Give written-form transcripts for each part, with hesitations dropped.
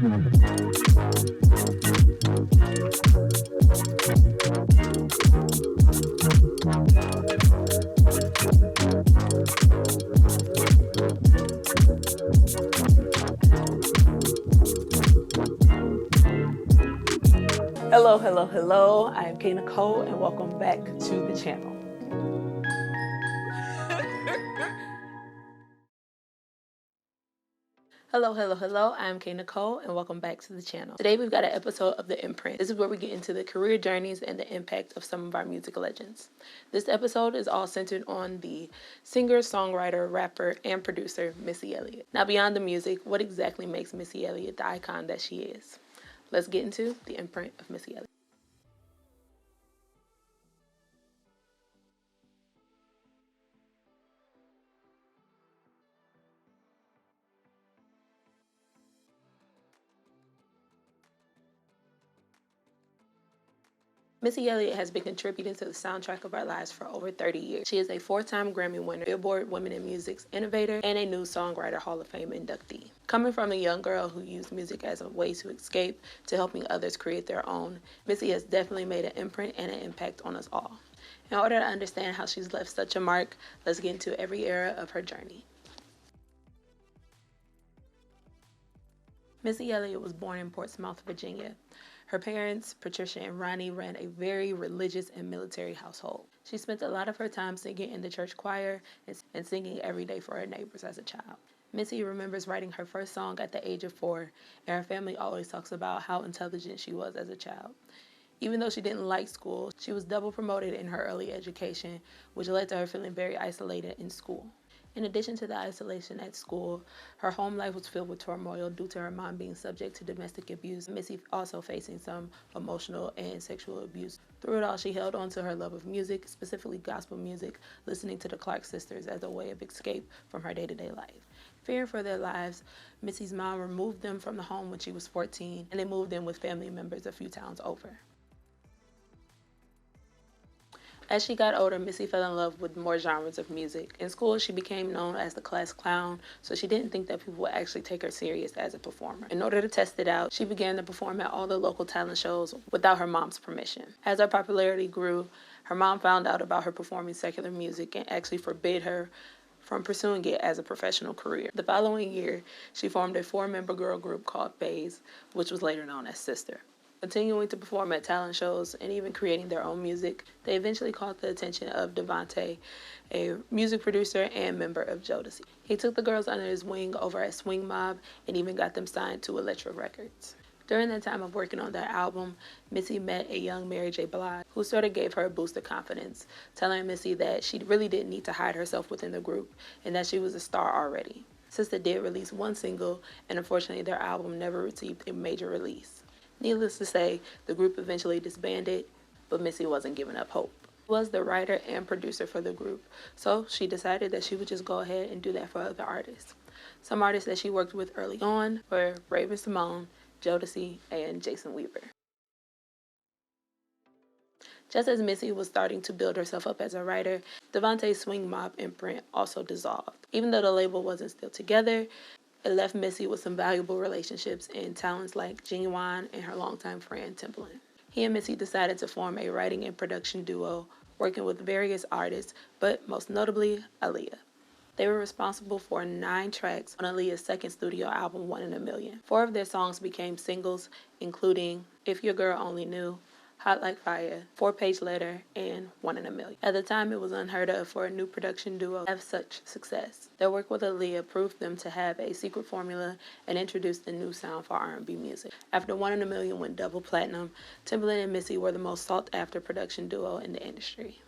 Hello, hello, hello. I am Nikole and welcome back to the channel. Hello, hello, hello. I'm Nikole and welcome back to the channel. Today we've got an episode of The Imprint. This is where we get into the career journeys and the impact of some of our music legends. This episode is all centered on the singer, songwriter, rapper, and producer, Missy Elliot. Now beyond the music, what exactly makes Missy Elliot the icon that she is? Let's get into The Imprint of Missy Elliot. Missy Elliott has been contributing to the soundtrack of our lives for over 30 years. She is a 4-time Grammy winner, Billboard Women in Music's Innovator, and a New Songwriter Hall of Fame inductee. Coming from a young girl who used music as a way to escape to helping others create their own, Missy has definitely made an imprint and an impact on us all. In order to understand how she's left such a mark, let's get into every era of her journey. Missy Elliott was born in Portsmouth, Virginia. Her parents, Patricia and Ronnie, ran a very religious and military household. She spent a lot of her time singing in the church choir and singing every day for her neighbors as a child. Missy remembers writing her first song at the age of 4, and her family always talks about how intelligent she was as a child. Even though she didn't like school, she was double promoted in her early education, which led to her feeling very isolated in school. In addition to the isolation at school, her home life was filled with turmoil due to her mom being subject to domestic abuse, Missy also facing some emotional and sexual abuse. Through it all, she held on to her love of music, specifically gospel music, listening to the Clark sisters as a way of escape from her day-to-day life. Fearing for their lives, Missy's mom removed them from the home when she was 14, and they moved in with family members a few towns over. As she got older, Missy fell in love with more genres of music. In school, she became known as the class clown, so she didn't think that people would actually take her serious as a performer. In order to test it out, she began to perform at all the local talent shows without her mom's permission. As her popularity grew, her mom found out about her performing secular music and actually forbid her from pursuing it as a professional career. The following year, she formed a 4-member girl group called Bays, which was later known as Sister. Continuing to perform at talent shows and even creating their own music, they eventually caught the attention of Devante, a music producer and member of Jodeci. He took the girls under his wing over at Swing Mob and even got them signed to Elektra Records. During the time of working on their album, Missy met a young Mary J. Blige, who sort of gave her a boost of confidence, telling Missy that she really didn't need to hide herself within the group and that she was a star already. Sister did release one single, and unfortunately their album never received a major release. Needless to say, the group eventually disbanded, but Missy wasn't giving up hope. She was the writer and producer for the group, so she decided that she would just go ahead and do that for other artists. Some artists that she worked with early on were Raven-Symoné, Jodeci, and Jason Weaver. Just as Missy was starting to build herself up as a writer, Devante's Swing Mob imprint also dissolved. Even though the label wasn't still together, it left Missy with some valuable relationships and talents like Genuine and her longtime friend Timbaland. He and Missy decided to form a writing and production duo, working with various artists, but most notably Aaliyah. They were responsible for 9 tracks on Aaliyah's second studio album, 1 in a Million. 4 of their songs became singles, including If Your Girl Only Knew, Hot Like Fire, 4-Page Letter, and 1 in a Million. At the time, it was unheard of for a new production duo to have such success. Their work with Aaliyah proved them to have a secret formula and introduced a new sound for R&B music. After 1 in a Million went double platinum, Timbaland and Missy were the most sought-after production duo in the industry.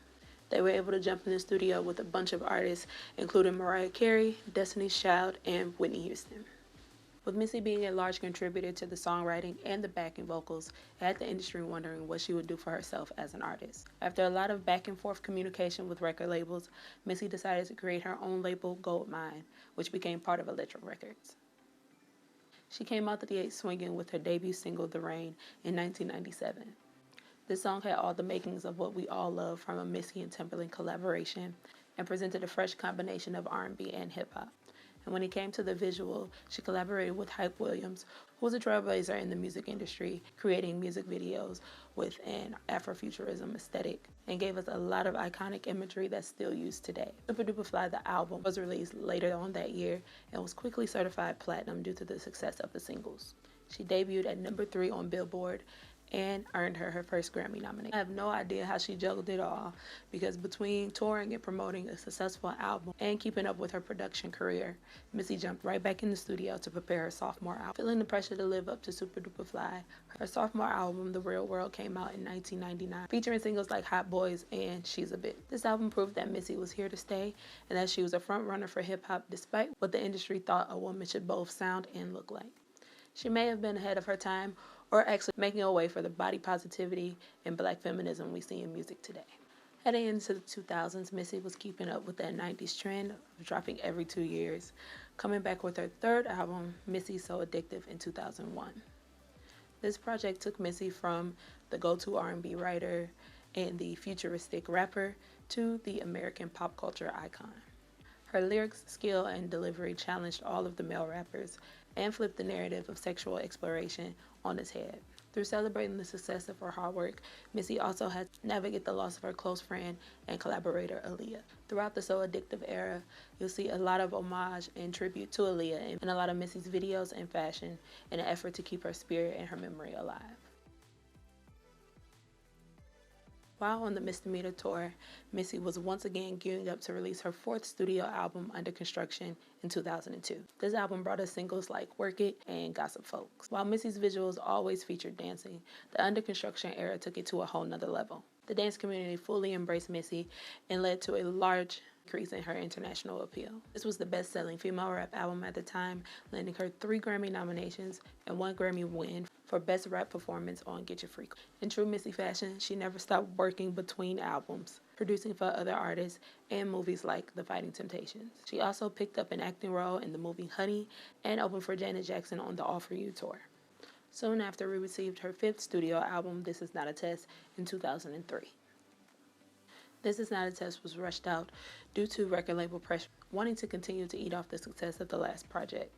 They were able to jump in the studio with a bunch of artists, including Mariah Carey, Destiny's Child, and Whitney Houston. With Missy being a large contributor to the songwriting and the backing vocals, it had the industry wondering what she would do for herself as an artist. After a lot of back and forth communication with record labels, Missy decided to create her own label, Goldmine, which became part of Elektra Records. She came out the gate swinging with her debut single, The Rain, in 1997. This song had all the makings of what we all love from a Missy and Timbaland collaboration and presented a fresh combination of R&B and hip-hop. And when it came to the visual, she collaborated with Hype Williams, who was a trailblazer in the music industry, creating music videos with an Afrofuturism aesthetic, and gave us a lot of iconic imagery that's still used today. Supa Dupa Fly, the album, was released later on that year and was quickly certified platinum due to the success of the singles. She debuted at number 3 on Billboard and earned her first Grammy nomination. I have no idea how she juggled it all, because between touring and promoting a successful album and keeping up with her production career, Missy jumped right back in the studio to prepare her sophomore album. Feeling the pressure to live up to Supa Dupa Fly, her sophomore album, The Real World, came out in 1999, featuring singles like Hot Boys and She's a Bit. This album proved that Missy was here to stay and that she was a front runner for hip-hop despite what the industry thought a woman should both sound and look like. She may have been ahead of her time, or actually making a way for the body positivity and black feminism we see in music today. Heading into the 2000s, Missy was keeping up with that 90s trend of dropping every 2 years, coming back with her third album, Missy So Addictive, in 2001. This project took Missy from the go-to R&B writer and the futuristic rapper to the American pop culture icon. Her lyrics, skill, and delivery challenged all of the male rappers and flipped the narrative of sexual exploration on its head. Through celebrating the success of her hard work, Missy also had to navigate the loss of her close friend and collaborator, Aaliyah. Throughout the So Addictive era, you'll see a lot of homage and tribute to Aaliyah in a lot of Missy's videos and fashion in an effort to keep her spirit and her memory alive. While on the Misdemeanor tour, Missy was once again gearing up to release her 4th studio album, Under Construction, in 2002. This album brought us singles like Work It and Gossip Folks. While Missy's visuals always featured dancing, the Under Construction era took it to a whole nother level. The dance community fully embraced Missy and led to a large increase in her international appeal. This was the best-selling female rap album at the time, landing her 3 Grammy nominations and 1 Grammy win for Best Rap Performance on Get Your Freak. In true Missy fashion, she never stopped working between albums, producing for other artists and movies like The Fighting Temptations. She also picked up an acting role in the movie Honey and opened for Janet Jackson on the All For You tour. Soon after, we received her 5th studio album, This Is Not a Test, in 2003. This Is Not a Test was rushed out due to record label pressure, wanting to continue to eat off the success of the last project.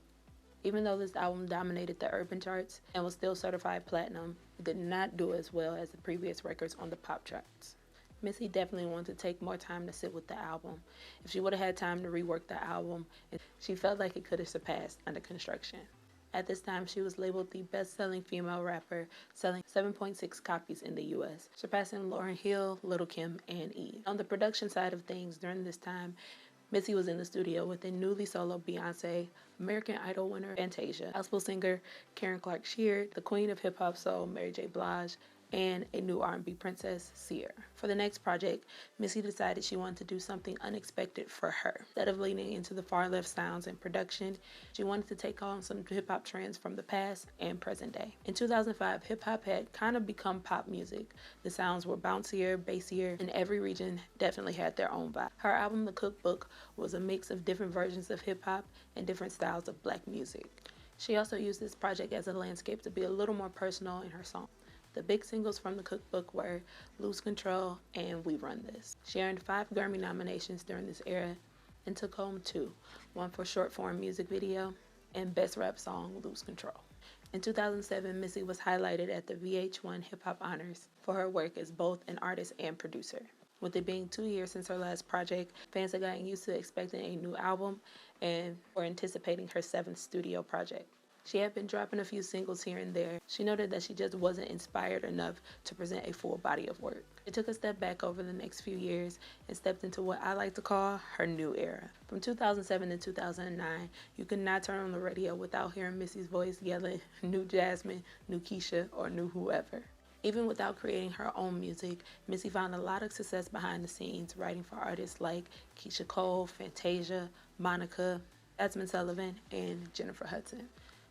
Even though this album dominated the urban charts and was still certified platinum, it did not do as well as the previous records on the pop charts. Missy definitely wanted to take more time to sit with the album. If she would have had time to rework the album, she felt like it could have surpassed Under Construction. At this time, she was labeled the best-selling female rapper, selling 7.6 copies in the U.S., surpassing Lauryn Hill, Lil' Kim, and Eve. On the production side of things, during this time, Missy was in the studio with a newly solo Beyonce, American Idol winner Fantasia, gospel singer Karen Clark Sheard, the queen of hip-hop soul Mary J. Blige, and a new R&B princess, Sierra. For the next project, Missy decided she wanted to do something unexpected for her. Instead of leaning into the far-left sounds and production, she wanted to take on some hip-hop trends from the past and present day. In 2005, hip-hop had kind of become pop music. The sounds were bouncier, bassier, and every region definitely had their own vibe. Her album, The Cookbook, was a mix of different versions of hip-hop and different styles of black music. She also used this project as a landscape to be a little more personal in her song. The big singles from The Cookbook were Lose Control and We Run This. She earned 5 Grammy nominations during this era and took home 2, one for short form music video and Best Rap Song, Lose Control. In 2007, Missy was highlighted at the VH1 Hip Hop Honors for her work as both an artist and producer. With it being 2 years since her last project, fans are getting used to expecting a new album and were anticipating her 7th studio project. She had been dropping a few singles here and there. She noted that she just wasn't inspired enough to present a full body of work. It took a step back over the next few years and stepped into what I like to call her new era. From 2007 to 2009, you could not turn on the radio without hearing Missy's voice yelling, "New Jasmine, new Keisha," or "new whoever." Even without creating her own music, Missy found a lot of success behind the scenes, writing for artists like Keisha Cole, Fantasia, Monica, Jasmine Sullivan, and Jennifer Hudson.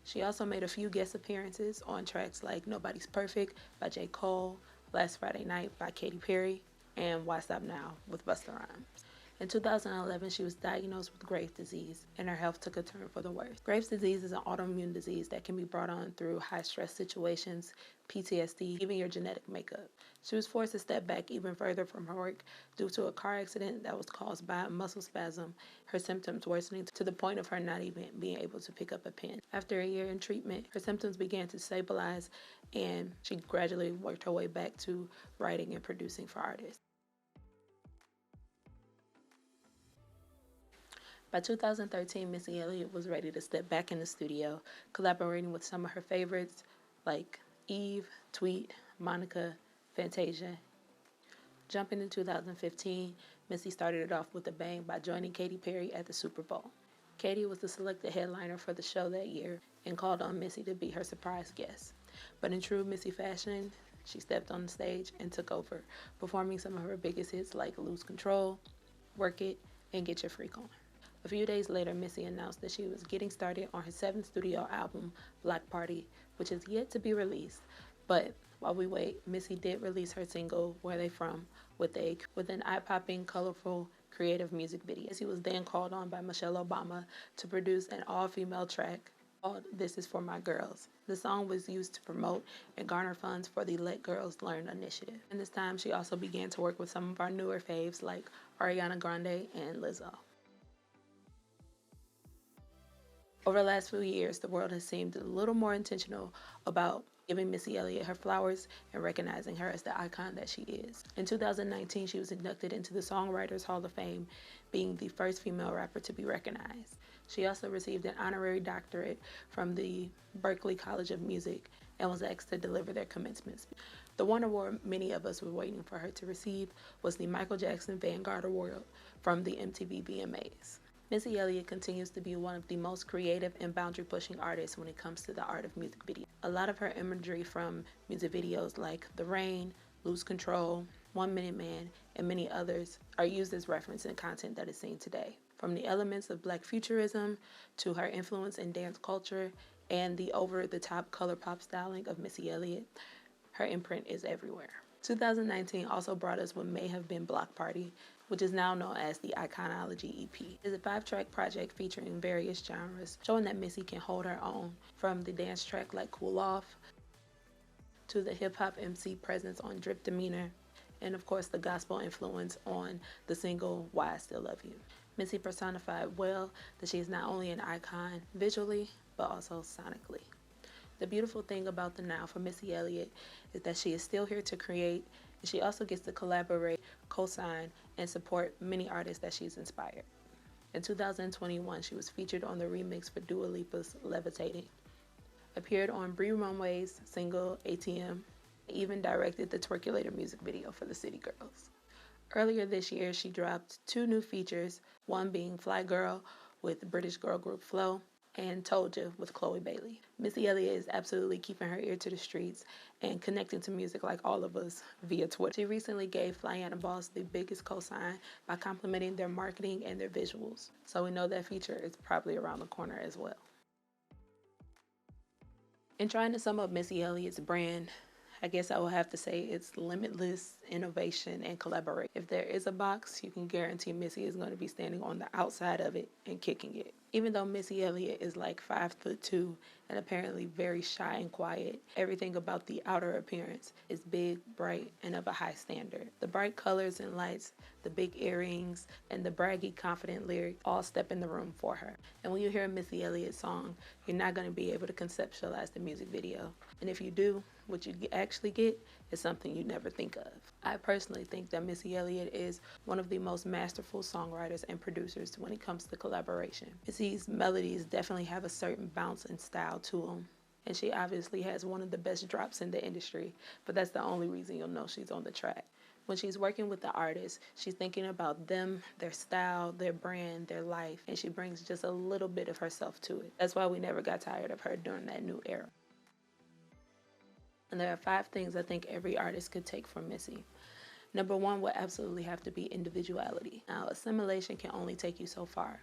She also made a few guest appearances on tracks like Nobody's Perfect by J. Cole, Last Friday Night by Katy Perry, and Why Stop Now with Busta Rhymes. In 2011, she was diagnosed with Graves' disease, and her health took a turn for the worse. Graves' disease is an autoimmune disease that can be brought on through high-stress situations, PTSD, even your genetic makeup. She was forced to step back even further from her work due to a car accident that was caused by a muscle spasm, her symptoms worsening to the point of her not even being able to pick up a pen. After a year in treatment, her symptoms began to stabilize, and she gradually worked her way back to writing and producing for artists. By 2013, Missy Elliott was ready to step back in the studio, collaborating with some of her favorites like Eve, Tweet, Monica, Fantasia. Jumping in 2015, Missy started it off with a bang by joining Katy Perry at the Super Bowl. Katy was the selected headliner for the show that year and called on Missy to be her surprise guest. But in true Missy fashion, she stepped on the stage and took over, performing some of her biggest hits like Lose Control, Work It, and Get Your Freak On. A few days later, Missy announced that she was getting started on her 7th studio album, Black Party, which is yet to be released. But while we wait, Missy did release her single, Where They From, with an eye-popping, colorful, creative music video. Missy was then called on by Michelle Obama to produce an all-female track called This Is For My Girls. The song was used to promote and garner funds for the Let Girls Learn initiative. And this time, she also began to work with some of our newer faves like Ariana Grande and Lizzo. Over the last few years, the world has seemed a little more intentional about giving Missy Elliott her flowers and recognizing her as the icon that she is. In 2019, she was inducted into the Songwriters Hall of Fame, being the first female rapper to be recognized. She also received an honorary doctorate from the Berklee College of Music and was asked to deliver their commencement speech. The one award many of us were waiting for her to receive was the Michael Jackson Vanguard Award from the MTV VMAs. Missy Elliott continues to be one of the most creative and boundary-pushing artists when it comes to the art of music video. A lot of her imagery from music videos like The Rain, Lose Control, 1 Minute Man, and many others are used as reference in content that is seen today. From the elements of Black futurism to her influence in dance culture and the over-the-top color pop styling of Missy Elliott, her imprint is everywhere. 2019 also brought us what may have been Block Party, which is now known as the Iconology EP. It's a 5-track project featuring various genres, showing that Missy can hold her own, from the dance track like Cool Off, to the hip-hop MC presence on Drip Demeanor, and of course the gospel influence on the single Why I Still Love You. Missy personified well that she is not only an icon visually, but also sonically. The beautiful thing about the now for Missy Elliott is that she is still here to create, and she also gets to collaborate, co-sign, and support many artists that she's inspired. In 2021, she was featured on the remix for Dua Lipa's Levitating, appeared on Bree Runway's single ATM, and even directed the Twerkulator music video for the City Girls. Earlier this year, she dropped 2 new features, one being Fly Girl with British girl group Flo, and Told Ya with Chloe Bailey. Missy Elliott is absolutely keeping her ear to the streets and connecting to music like all of us via Twitter. She recently gave Flyana Boss the biggest cosign by complimenting their marketing and their visuals. So we know that feature is probably around the corner as well. In trying to sum up Missy Elliott's brand, I guess I will have to say it's limitless innovation and collaboration. If there is a box, you can guarantee Missy is going to be standing on the outside of it and kicking it. Even though Missy Elliott is like 5'2" and apparently very shy and quiet, everything about the outer appearance is big, bright, and of a high standard. The bright colors and lights, the big earrings, and the braggy, confident lyrics all step in the room for her. And when you hear a Missy Elliott song, you're not going to be able to conceptualize the music video. And if you do, what you actually get is something you never think of. I personally think that Missy Elliott is one of the most masterful songwriters and producers when it comes to collaboration. Missy's melodies definitely have a certain bounce and style to them, and she obviously has one of the best drops in the industry, but that's the only reason you'll know she's on the track. When she's working with the artist, she's thinking about them, their style, their brand, their life, and she brings just a little bit of herself to it. That's why we never got tired of her during that new era. And there are 5 things I think every artist could take from Missy. Number 1 would absolutely have to be individuality. Now, assimilation can only take you so far.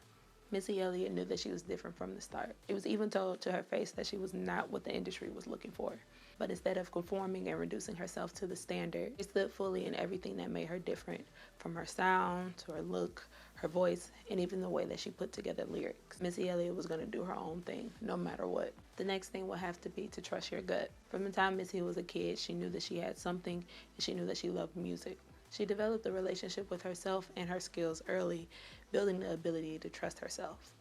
Missy Elliott knew that she was different from the start. It was even told to her face that she was not what the industry was looking for. But instead of conforming and reducing herself to the standard, she stood fully in everything that made her different, from her sound to her look, her voice, and even the way that she put together lyrics. Missy Elliott was going to do her own thing, no matter what. The next thing will have to be to trust your gut. From the time Missy was a kid, she knew that she had something, and she knew that she loved music. She developed a relationship with herself and her skills early, building the ability to trust herself.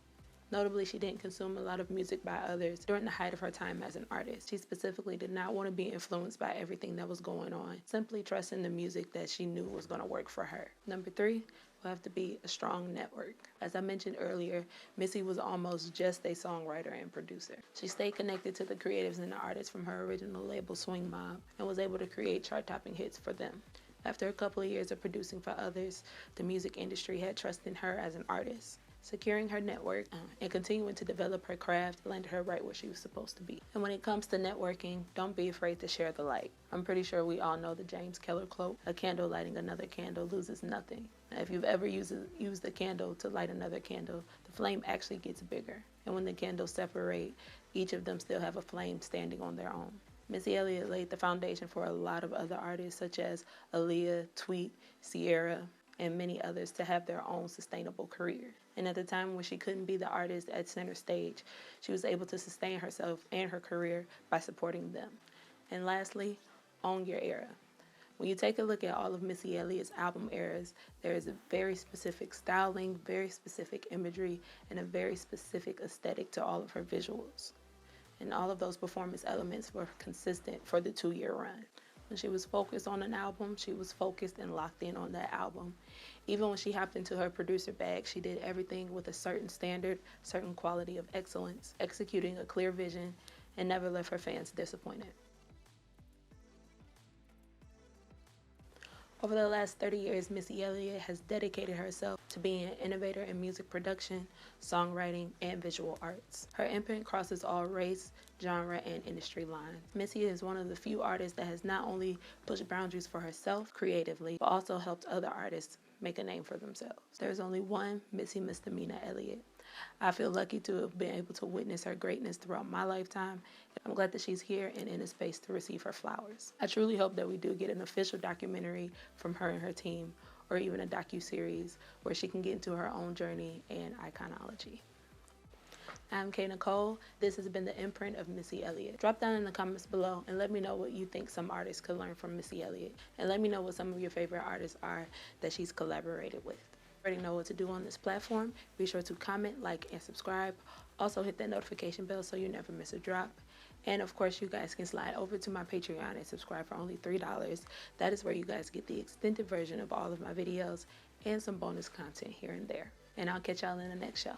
Notably, she didn't consume a lot of music by others during the height of her time as an artist. She specifically did not want to be influenced by everything that was going on, simply trusting the music that she knew was going to work for her. Number 3 will have to be a strong network. As I mentioned earlier, Missy was almost just a songwriter and producer. She stayed connected to the creatives and the artists from her original label Swing Mob and was able to create chart-topping hits for them. After a couple of years of producing for others, the music industry had trust in her as an artist. Securing her network and continuing to develop her craft landed her right where she was supposed to be. And when it comes to networking, don't be afraid to share the light. I'm pretty sure we all know the James Keller quote, "A candle lighting another candle loses nothing." Now, if you've ever used a candle to light another candle, the flame actually gets bigger. And when the candles separate, each of them still have a flame standing on their own. Missy Elliott laid the foundation for a lot of other artists such as Aaliyah, Tweet, Sierra, and many others to have their own sustainable career. And at the time when she couldn't be the artist at center stage, she was able to sustain herself and her career by supporting them. And lastly, own your era. When you take a look at all of Missy Elliott's album eras, there is a very specific styling, very specific imagery, and a very specific aesthetic to all of her visuals. And all of those performance elements were consistent for the 2-year run. When she was focused on an album, she was focused and locked in on that album. Even when she hopped into her producer bag, she did everything with a certain standard, certain quality of excellence, executing a clear vision, and never left her fans disappointed. Over the last 30 years, Missy Elliott has dedicated herself to being an innovator in music production, songwriting, and visual arts. Her imprint crosses all race, genre, and industry lines. Missy is one of the few artists that has not only pushed boundaries for herself creatively, but also helped other artists make a name for themselves. There's only one Missy Misdemeanor Elliott. I feel lucky to have been able to witness her greatness throughout my lifetime. I'm glad that she's here and in a space to receive her flowers. I truly hope that we do get an official documentary from her and her team, or even a docu-series where she can get into her own journey and iconology. I'm Nikole. This has been the imprint of Missy Elliott. Drop down in the comments below and let me know what you think some artists could learn from Missy Elliott. And let me know what some of your favorite artists are that she's collaborated with. Already know what to do on this platform. Be sure to comment, like, and subscribe. Also hit that notification bell so you never miss a drop. And of course, you guys can slide over to my Patreon and subscribe for only $3. That is where you guys get the extended version of all of my videos and some bonus content here and there. And I'll catch y'all in the next show.